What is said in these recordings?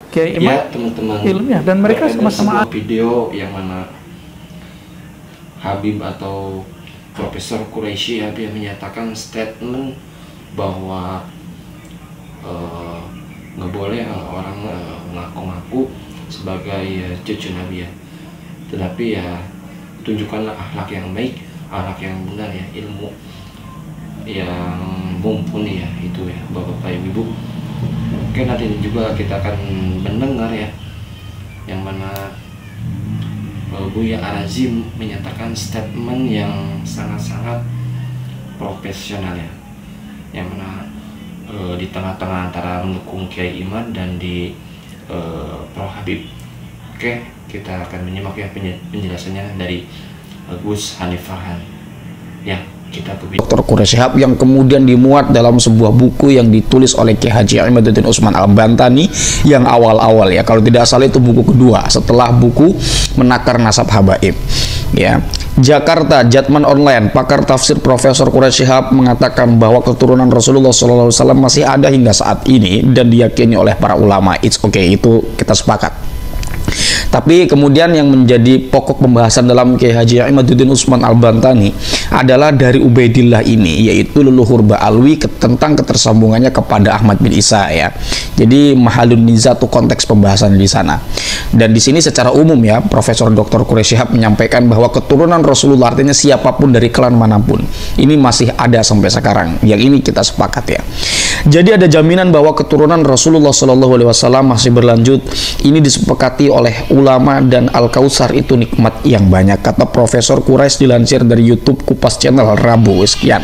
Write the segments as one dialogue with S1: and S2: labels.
S1: Kiai
S2: Ya teman-teman,
S1: ilmiah, dan mereka sama-sama
S2: video yang mana Habib atau Profesor Quraisy Habib menyatakan statement bahwa nggak boleh orang ngaku-ngaku sebagai cucu Nabi ya, tetapi ya tunjukkanlah akhlak yang baik, akhlak yang benar ya, ilmu yang mumpuni ya, itu ya Bapak Ibu. Oke, nanti juga kita akan mendengar ya yang mana Buya Ar-Razim menyatakan statement yang sangat-sangat profesional ya, yang mana di tengah-tengah antara mendukung Kiai Iman dan di Pro Habib. Oke, kita akan menyimak ya penjelasannya dari Gus Hanif Farhan. Ya, kita ke
S3: Dr. Quraisy Shihab yang kemudian dimuat dalam sebuah buku yang ditulis oleh Kiai Haji Imaduddin Utsman Al-Bantani yang awal-awal ya, kalau tidak salah itu buku kedua setelah buku Menakar Nasab Habaib ya. Jakarta, Jatman Online, pakar tafsir Profesor Quraisy Shihab mengatakan bahwa keturunan Rasulullah SAW masih ada hingga saat ini dan diyakini oleh para ulama. It's okay, itu kita sepakat. Tapi kemudian yang menjadi pokok pembahasan dalam Kiai Haji Imaduddin Utsman Al-Bantani adalah dari Ubaidillah ini, yaitu leluhur Ba'alwi tentang ketersambungannya kepada Ahmad bin Isa ya. Jadi mahalun niza itu konteks pembahasan di sana. Dan di sini secara umum ya, Profesor Dr. Quraisy Shihab menyampaikan bahwa keturunan Rasulullah artinya siapapun dari klan manapun ini masih ada sampai sekarang. Yang ini kita sepakat ya. Jadi ada jaminan bahwa keturunan Rasulullah SAW masih berlanjut. Ini disepakati oleh ulama dan Al-Kautsar itu nikmat yang banyak, kata Profesor Quraisy dilansir dari YouTube Kupas Channel Rabu sekian.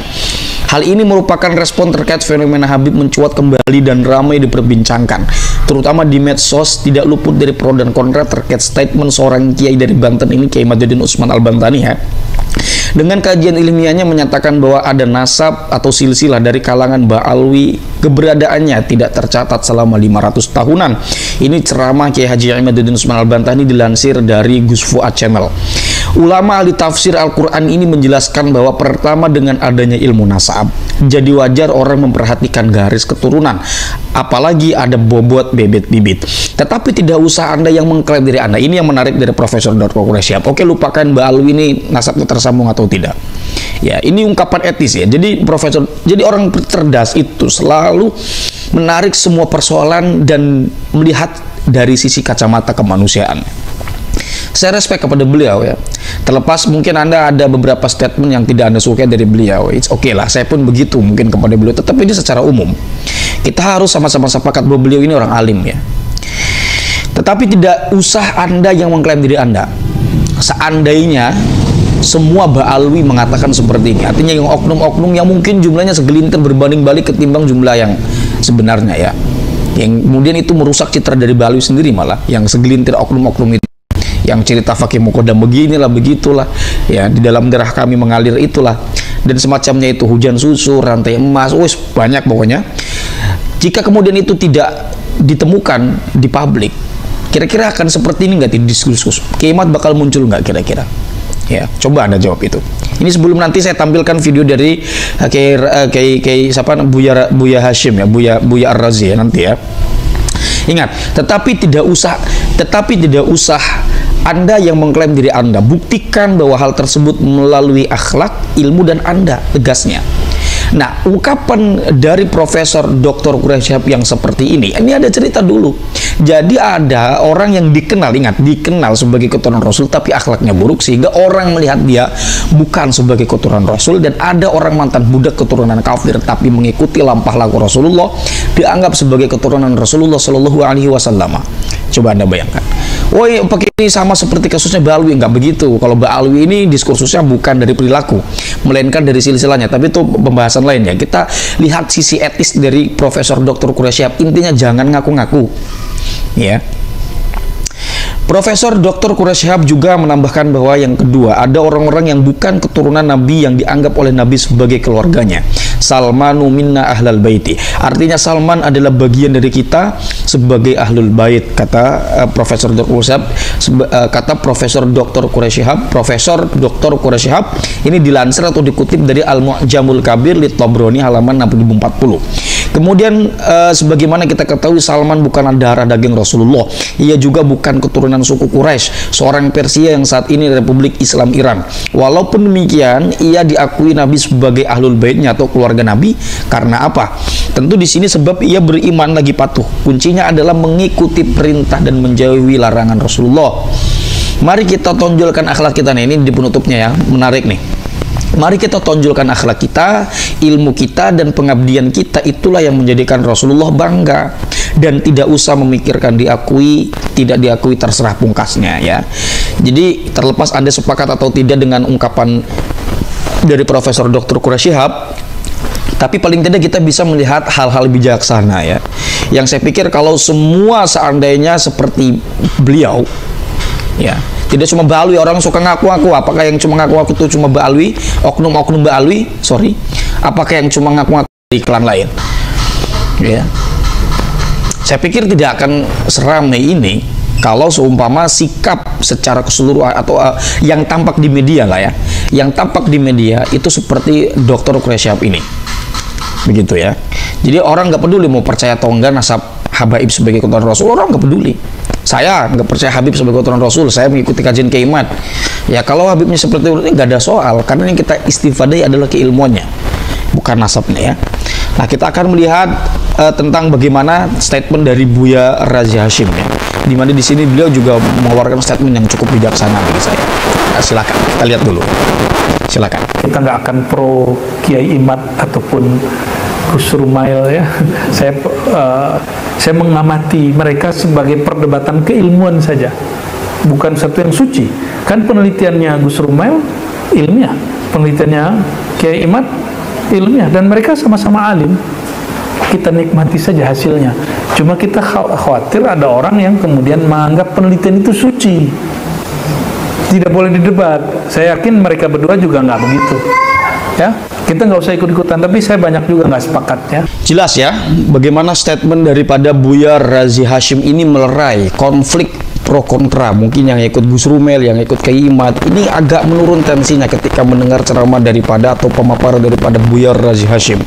S3: Hal ini merupakan respon terkait fenomena Habib mencuat kembali dan ramai diperbincangkan, terutama di medsos. Tidak luput dari pro dan kontra terkait statement seorang kiai dari Banten ini, Kiai Imaduddin Utsman Al-Bantani ya. Dengan kajian ilmiahnya menyatakan bahwa ada nasab atau silsilah dari kalangan Ba'alwi, keberadaannya tidak tercatat selama 500 tahunan. Ini ceramah Kiai Haji Imaduddin Utsman Al-Bantani dilansir dari Gus Fuad Channel. Ulama ahli tafsir Al-Quran ini menjelaskan bahwa pertama dengan adanya ilmu nasab, jadi wajar orang memperhatikan garis keturunan, apalagi ada bobot bebet bibit. Tetapi tidak usah Anda yang mengklaim diri Anda. Ini yang menarik dari Profesor Dr. Quraisy Shihab. Oke, lupakan Ba'alwi ini nasabnya tersambung atau tidak. Ya, ini ungkapan etis ya. Jadi orang cerdas itu selalu menarik semua persoalan dan melihat dari sisi kacamata kemanusiaan. Saya respect kepada beliau ya. Terlepas mungkin Anda ada beberapa statement yang tidak Anda sukai dari beliau, it's okay lah. Saya pun begitu mungkin kepada beliau. Tetapi ini secara umum kita harus sama-sama sepakat bahwa beliau ini orang alim ya. Tetapi tidak usah Anda yang mengklaim diri Anda. Seandainya semua Ba'alwi mengatakan seperti ini, artinya yang oknum-oknum yang mungkin jumlahnya segelintir berbanding balik ketimbang jumlah yang sebenarnya ya, yang kemudian itu merusak citra dari Ba'alwi sendiri, malah yang segelintir oknum-oknum itu yang cerita fakih mukodam beginilah begitulah ya, di dalam darah kami mengalir itulah dan semacamnya itu, hujan susu, rantai emas, wes banyak pokoknya. Jika kemudian itu tidak ditemukan di publik, kira-kira akan seperti ini nggak diskursus? Kiamat bakal muncul nggak kira-kira? Ya, coba Anda jawab itu. Ini sebelum nanti saya tampilkan video dari Kiai siapa, Buya Hashim ya, Buya Ar-Razi ya nanti ya. Ingat, tetapi tidak usah Anda yang mengklaim diri Anda. Buktikan bahwa hal tersebut melalui akhlak, ilmu, dan Anda, tegasnya. Nah, ungkapan dari Profesor Dr. Quraisy Shihab yang seperti ini ada cerita dulu. Jadi ada orang yang dikenal sebagai keturunan Rasul tapi akhlaknya buruk sehingga orang melihat dia bukan sebagai keturunan Rasul, dan ada orang mantan budak keturunan kafir tapi mengikuti lampah laku Rasulullah dianggap sebagai keturunan Rasulullah Shallallahu Alaihi Wasallam. Coba Anda bayangkan. Woi, pakai ini sama seperti kasusnya Ba'alwi. Enggak begitu. Kalau Ba'alwi ini diskursusnya bukan dari perilaku, melainkan dari silsilahnya. Tapi itu pembahasan lain ya. Kita lihat sisi etis dari Profesor Dr. Quraisy Shihab. Intinya jangan ngaku-ngaku. Ya. Profesor Dr. Quraisy Shihab juga menambahkan bahwa yang kedua, ada orang-orang yang bukan keturunan Nabi yang dianggap oleh Nabi sebagai keluarganya. Salmanu minna ahlal baiti. Artinya Salman adalah bagian dari kita sebagai ahlul bait, kata Profesor Dr. Quraisy Shihab. Kata Profesor Dr. Quraisy Shihab, Profesor Dr. Quraisy Shihab ini dilansir atau dikutip dari Al-Mu'jamul Kabir li Tabrani halaman 6040. Kemudian sebagaimana kita ketahui, Salman bukan darah daging Rasulullah. Ia juga bukan keturunan suku Quraisy, seorang Persia yang saat ini Republik Islam Iran. Walaupun demikian, ia diakui Nabi sebagai ahlul baitnya atau keluarga Nabi. Karena apa? Tentu di sini sebab ia beriman lagi patuh. Kuncinya adalah mengikuti perintah dan menjauhi larangan Rasulullah. Mari kita tonjolkan akhlak kita nih. Ini di penutupnya ya, menarik nih. Mari kita tonjolkan akhlak kita, ilmu kita, dan pengabdian kita. Itulah yang menjadikan Rasulullah bangga. Dan tidak usah memikirkan diakui, tidak diakui, terserah pungkasnya ya. Jadi terlepas Anda sepakat atau tidak dengan ungkapan dari Profesor Dr. Quraish Shihab, tapi paling tidak kita bisa melihat hal-hal bijaksana ya. Yang saya pikir kalau semua seandainya seperti beliau ya, tidak cuma balui, orang suka ngaku-ngaku. Apakah yang cuma ngaku-ngaku itu cuma balui, oknum-oknum balui, sorry, apakah yang cuma ngaku-ngaku di klan lain ya? Saya pikir tidak akan seramai ini kalau seumpama sikap secara keseluruhan atau yang tampak di media lah ya, yang tampak di media itu seperti Dr. Quraish Shihab ini, begitu ya. Jadi orang nggak peduli mau percaya atau enggak nasab Habaib sebagai keturunan Rasul, orang nggak peduli. Saya nggak percaya Habib sebagai keturunan Rasul, saya mengikuti kajian Kiai Imad. Ya kalau Habibnya seperti itu nggak ada soal, karena yang kita istifadai adalah keilmuannya, bukan nasabnya ya. Nah, kita akan melihat tentang bagaimana statement dari Buya Razi Hashim ya, dimana di sini beliau juga mengeluarkan statement yang cukup bijaksana bagi saya. Nah, silakan kita lihat dulu, silakan.
S1: Kita nggak akan pro Kiai Imad ataupun Gus Rumail ya. Saya mengamati mereka sebagai perdebatan keilmuan saja, bukan satu yang suci. Kan penelitiannya Gus Rumail ilmiah, penelitiannya Kiai Imad ilmiah, dan mereka sama-sama alim. Kita nikmati saja hasilnya. Cuma kita khawatir ada orang yang kemudian menganggap penelitian itu suci, tidak boleh didebat. Saya yakin mereka berdua juga nggak begitu ya. Kita nggak usah ikut-ikutan, tapi saya banyak juga nggak sepakat ya.
S3: Jelas ya, bagaimana statement daripada Buya Razi Hashim ini melerai konflik pro kontra. Mungkin yang ikut Gus Rumail, yang ikut Kiai Imad, ini agak menurun tensinya ketika mendengar ceramah daripada atau pemaparan daripada Buya Razi Hashim.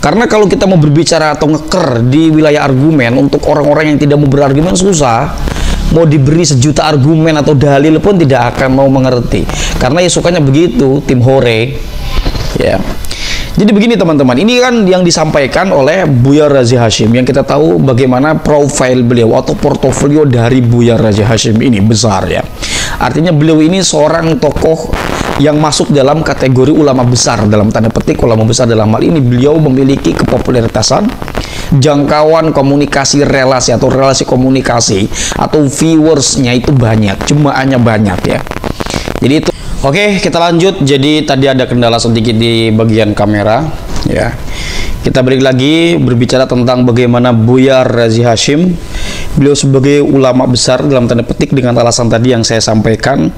S3: Karena kalau kita mau berbicara atau ngeker di wilayah argumen, untuk orang-orang yang tidak mau berargumen susah. Mau diberi sejuta argumen atau dalil pun tidak akan mau mengerti. Karena ya sukanya begitu, tim hore. Ya. Jadi begini teman-teman, ini kan yang disampaikan oleh Buya Razi Hashim, yang kita tahu bagaimana profil beliau atau portofolio dari Buya Razi Hashim ini besar ya. Artinya beliau ini seorang tokoh yang masuk dalam kategori ulama besar, dalam tanda petik ulama besar. Dalam hal ini beliau memiliki kepopuleritasan, jangkauan komunikasi relasi atau relasi komunikasi atau viewersnya itu banyak, jemaahnya banyak ya. Jadi itu. Oke, kita lanjut. Jadi tadi ada kendala sedikit di bagian kamera ya. Kita balik lagi berbicara tentang bagaimana Buya Razi Hashim, beliau sebagai ulama besar dalam tanda petik, dengan alasan tadi yang saya sampaikan,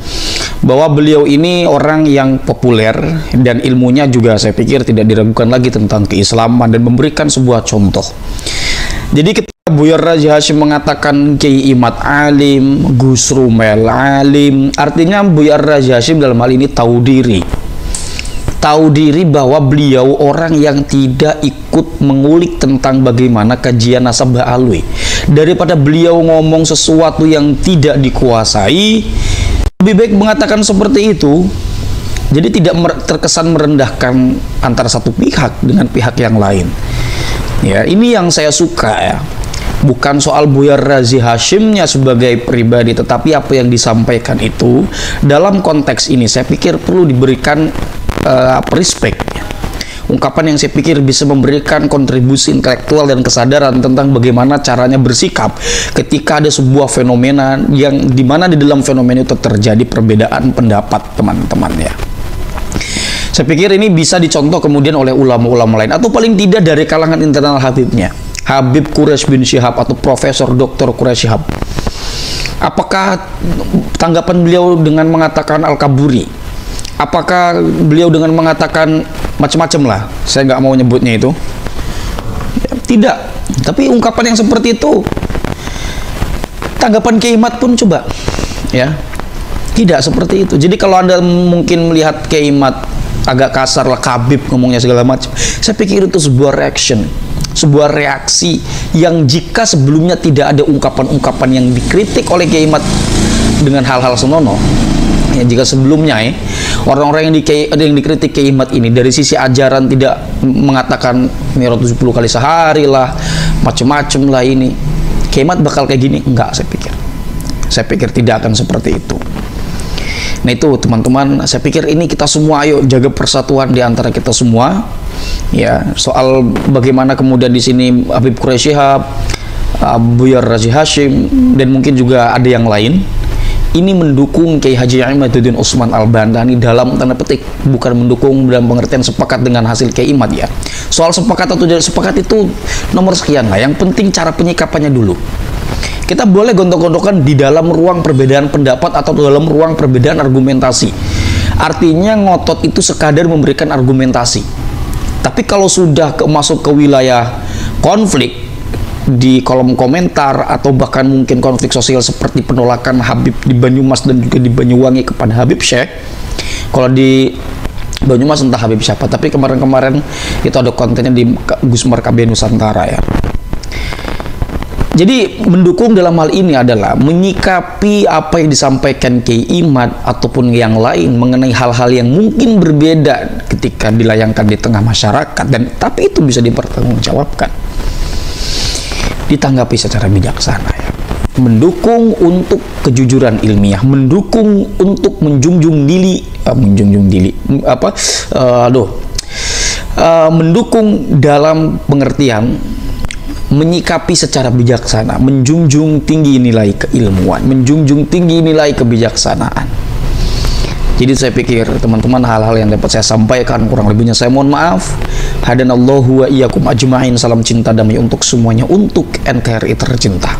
S3: bahwa beliau ini orang yang populer dan ilmunya juga saya pikir tidak diragukan lagi tentang keislaman, dan memberikan sebuah contoh. Jadi ketika Buya Razi Hashim mengatakan Kiai Imad alim, Gus Rumail alim, artinya Buya Razi Hashim dalam hal ini tahu diri bahwa beliau orang yang tidak ikut mengulik tentang bagaimana kajian nasab alwi. Daripada beliau ngomong sesuatu yang tidak dikuasai, lebih baik mengatakan seperti itu. Jadi tidak terkesan merendahkan antara satu pihak dengan pihak yang lain. Ya, ini yang saya suka ya. Bukan soal Buya Razi Hashimnya sebagai pribadi, tetapi apa yang disampaikan itu dalam konteks ini saya pikir perlu diberikan respect. Ungkapan yang saya pikir bisa memberikan kontribusi intelektual dan kesadaran tentang bagaimana caranya bersikap ketika ada sebuah fenomena yang dimana di dalam fenomena itu terjadi perbedaan pendapat teman-teman ya. Saya pikir ini bisa dicontoh kemudian oleh ulama-ulama lain, atau paling tidak dari kalangan internal Habibnya, Habib Quraish bin Shihab atau Profesor Dr. Quraish Shihab. Apakah tanggapan beliau dengan mengatakan Al-Kaburi? Apakah beliau dengan mengatakan macam-macam lah? Saya nggak mau nyebutnya itu. Ya, tidak. Tapi ungkapan yang seperti itu, tanggapan Kiai Imad pun coba, ya, tidak seperti itu. Jadi kalau Anda mungkin melihat Kiai Imad agak kasar lah, Habib ngomongnya segala macam, saya pikir itu sebuah reaction sebuah reaksi yang jika sebelumnya tidak ada ungkapan-ungkapan yang dikritik oleh Kiai Imad dengan hal-hal senonoh, ya, jika sebelumnya orang-orang yang dikritik Kiai Imad ini dari sisi ajaran tidak mengatakan mirot 70 kali sehari lah, macam-macam lah ini, Kiai Imad bakal kayak gini? Enggak, saya pikir tidak akan seperti itu. Nah itu teman-teman, saya pikir ini kita semua ayo jaga persatuan di antara kita semua. Ya, soal bagaimana kemudian di sini Habib Quraish Shihab, Buya Razi Hashim, dan mungkin juga ada yang lain, ini mendukung Kiai Haji Imaduddin Utsman Al-Bantani dalam tanda petik, bukan mendukung dalam pengertian sepakat dengan hasil Kiai Imad ya. Soal sepakat atau tidak sepakat itu nomor sekian lah, yang penting cara penyikapannya dulu. Kita boleh gontok-gontokan di dalam ruang perbedaan pendapat atau dalam ruang perbedaan argumentasi. Artinya ngotot itu sekadar memberikan argumentasi. Tapi kalau sudah masuk ke wilayah konflik di kolom komentar atau bahkan mungkin konflik sosial seperti penolakan Habib di Banyumas dan juga di Banyuwangi kepada Habib Syekh. Kalau di Banyumas entah Habib siapa, tapi kemarin-kemarin itu ada kontennya di Gusmar KB Nusantara ya. Jadi mendukung dalam hal ini adalah menyikapi apa yang disampaikan Kiai Imad ataupun yang lain mengenai hal-hal yang mungkin berbeda ketika dilayangkan di tengah masyarakat, dan tapi itu bisa dipertanggungjawabkan, ditanggapi secara bijaksana ya. Mendukung untuk kejujuran ilmiah, mendukung untuk mendukung dalam pengertian menyikapi secara bijaksana, menjunjung tinggi nilai keilmuan, menjunjung tinggi nilai kebijaksanaan. Jadi saya pikir teman-teman hal-hal yang dapat saya sampaikan kurang lebihnya saya mohon maaf. Hadanallahu wa iyyakum ajma'in. Salam cinta damai untuk semuanya, untuk NKRI tercinta.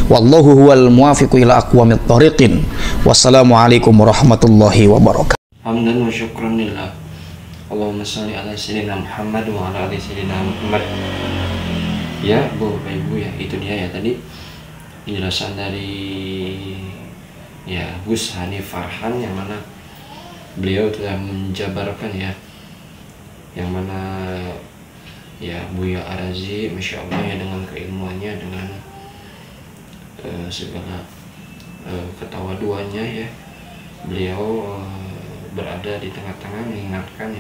S3: Wallahu huwal muwafiqu ila aqwamit thoriqin. Wassalamualaikum warahmatullahi wabarakatuh.
S2: Hamdan wa syukran lillah. Allahumma shalli ala sayyidina Muhammad wa ala ali sayyidina Muhammad. Ya, Bapak Ibu ya, itu dia ya tadi penjelasan dari ya Gus Hanif Farhan, yang mana beliau telah menjabarkan ya, yang mana ya Buya Arazi, Masya Allah ya, dengan keilmuannya, dengan segala ketawaduannya ya, beliau berada di tengah-tengah mengingatkan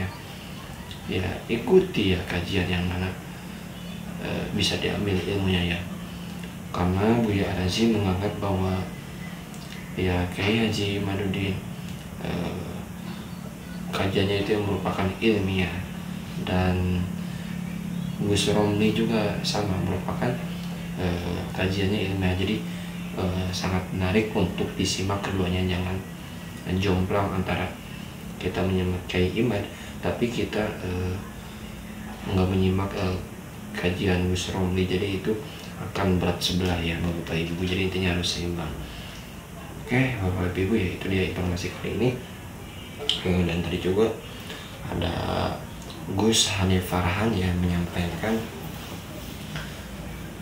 S2: ya ikuti ya kajian yang mana bisa diambil ilmunya ya, karena Buya Arazi menganggap bahwa ya Kiai Haji Imaduddin kajiannya itu yang merupakan ilmiah, dan Gus Romli juga sama merupakan kajiannya ilmiah. Jadi sangat menarik untuk disimak keduanya, jangan jomplang antara kita menyimak Kiai Imad tapi kita nggak menyimak kajian Gus Romli, jadi itu akan berat sebelah ya Bapak Ibu. Jadi intinya harus seimbang. Oke Bapak Ibu ya, itu dia informasi kali ini. Dan tadi juga ada Gus Hanif Farhan yang menyampaikan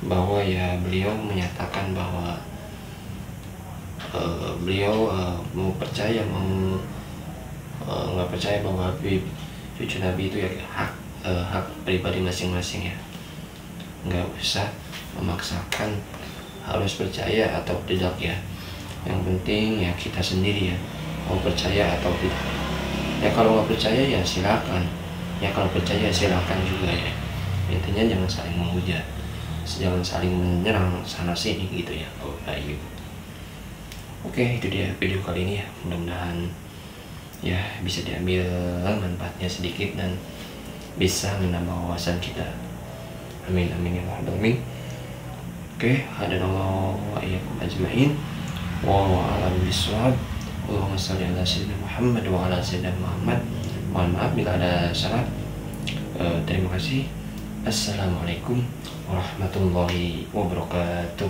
S2: bahwa ya beliau menyatakan bahwa beliau mau percaya mau nggak percaya bahwa Habib cucu Nabi itu ya hak pribadi masing-masing ya, nggak usah memaksakan harus percaya atau tidak ya, yang penting ya kita sendiri ya mau percaya atau tidak ya. Kalau nggak percaya ya silakan ya, kalau percaya silakan juga ya, intinya jangan saling menghujat, jangan saling menyerang sana sini gitu ya Bapak Ibu. Oke, itu dia video kali ini ya, mudah-mudahan ya bisa diambil manfaatnya sedikit dan bisa menambah wawasan kita. Amin amin ya rabbal alamin. Oke, hadanallahu wa iyyakum ajma'in. Wallahu a'lam bishawab. Allahumma shalli ala sayyidina Muhammad wa ala sayyidina Muhammad. Mohon maaf bila ada salah. Terima kasih. Assalamualaikum warahmatullahi wabarakatuh.